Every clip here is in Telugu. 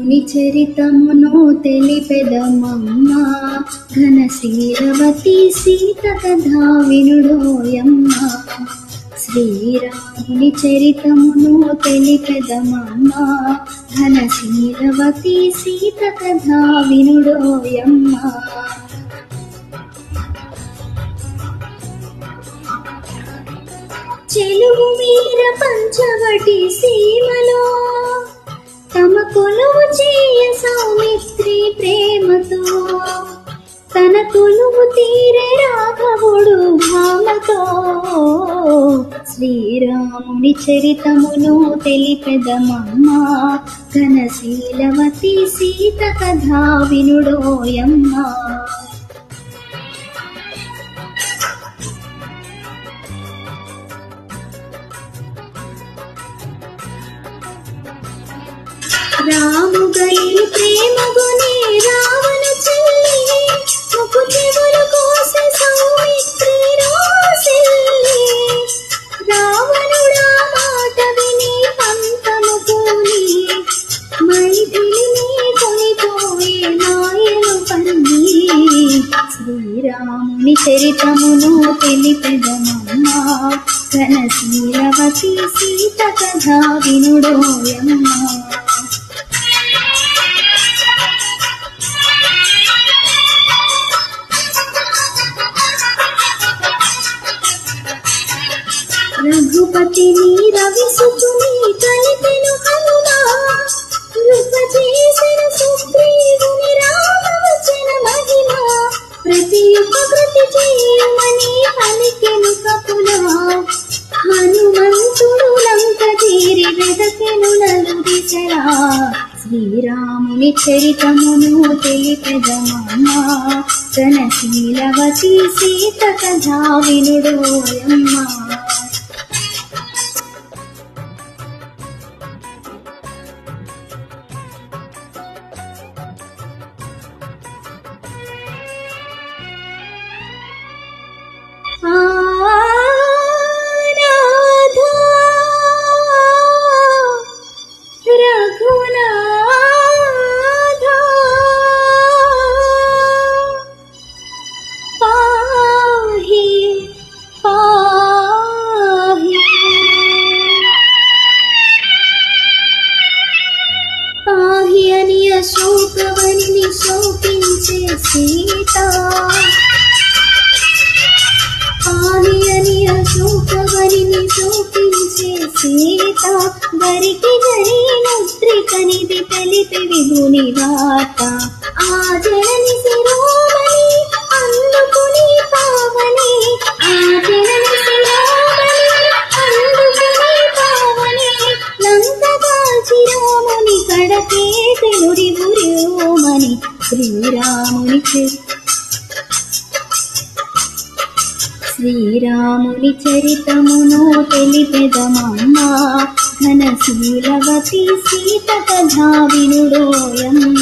శ్రీరాముని చరితమును తెలిపెదమమ్మ ఘనశీలవతి సీత కథా వినుడోయమ్మ. శ్రీరాముని చరితమును తెలిపెదమమ్మ ఘనశీలవతి సీత కథా వినుడోయమ్మ. చెలుగు వీర పంచవటి సీమలో తమ కొలువు చేయ సౌమిత్రి ప్రేమతో తన కొలువు తీరే రాఘవుడు భామతో. శ్రీరాముని చరితమును తెలిపెదమమ్మ ఘనశీలవతి సీత కథా వినుడోయమ్మ. రాముగలి ప్రేమగుని రావణ చెల్లి ముకు చెవులు కోసే సౌమిత్రి రోసిల్లి. రావణుడా మాట విని పంతము కూలి మైథిలిని కొనిపోయే మాయలు పన్ని. శ్రీరాముని చరితమును తెలిపెదమమ్మ ఘనశీలవతి సీత కథా వినుడోయమ్మ. రఘుపతిని రవిసుతుని కలిపెను హనుమా కృప చేసిన సుగ్రీవుని రామవచన మహిమ. ప్రతి ఉపకృతి చేయమని పలికెను కపులా హనుమంతుడు లంక తీరి వెదకెను నలుదిశలా. శ్రీరాముని చరితమును తెలిపెదమమ్మ ఘనశీలవతి సీత కథా వినుడోయమ్మ. శోకవనిని శోకించే సీత పాహియని అశోకవనిని శోకించే సీత. గరికి గరి ముద్రికనిది తెలిపి విధుని రాత. ఆ జనని శిరోమణి అందుకుని పావని ఆ జనని శిరోమణి అందుకుని పావని. లంకదాల్చి రాముని కడకే తెలురి గురిమని. శ్రీరాముని చరితమును తెలిపెదమమ్మ ఘనశీలవతి సీత కథా వినుడోయమ్మ.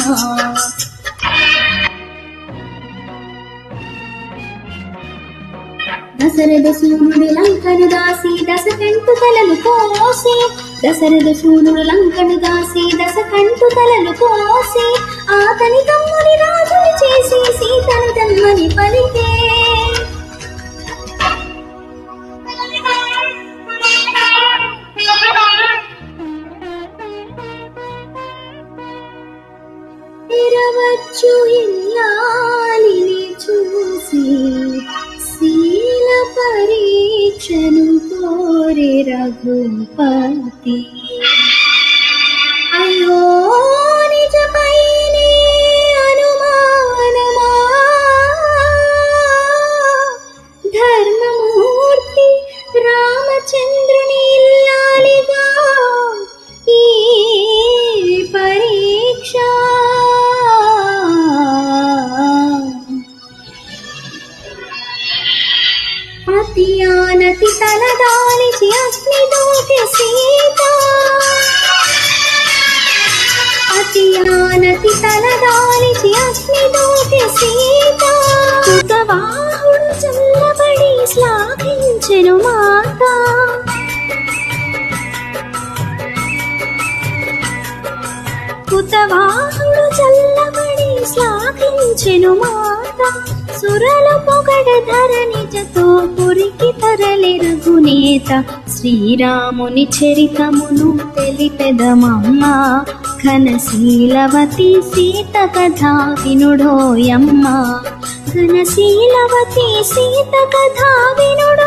దశరథ సూనుడు లంకను దాసి దశకంఠు తలలు కోసి. దశరథ సూనుడు లంకను దాసి దశకంఠు తలలు కోసి. అతని తమ్ముని రాజుని చేసి సీతను తెమ్మని పలికే. తెరవచ్చు ఇల్లాలిని చూసి శీల పరీక్షను కోరే రఘుపతి. అయ్యో నిజమైనే అనుమానమా ధర్మమూర్తి రామచంద్రుని ఇల్లాలిగా ఈ పరీక్ష. అతియానతి తలదాలిచి అగ్నిదూతి సీత. అతియానతి తలదాలిచి అగ్నిదూతి సీత. కృతవాహుడు చల్లబడి శ్లాఘించెను మాత. హుతవాహుడు చల్లబడి శ్లాఘించెను మాట సురల పొగడ ధరణిజతో పురికి తరలి రఘునేత శ్రీరాముని చరితమును తెలిపెదమమ్మ ఘనశీలవతి సీత కథా వినుడోయమ్మ ఘనశీలవతి సీత కథా వినుడో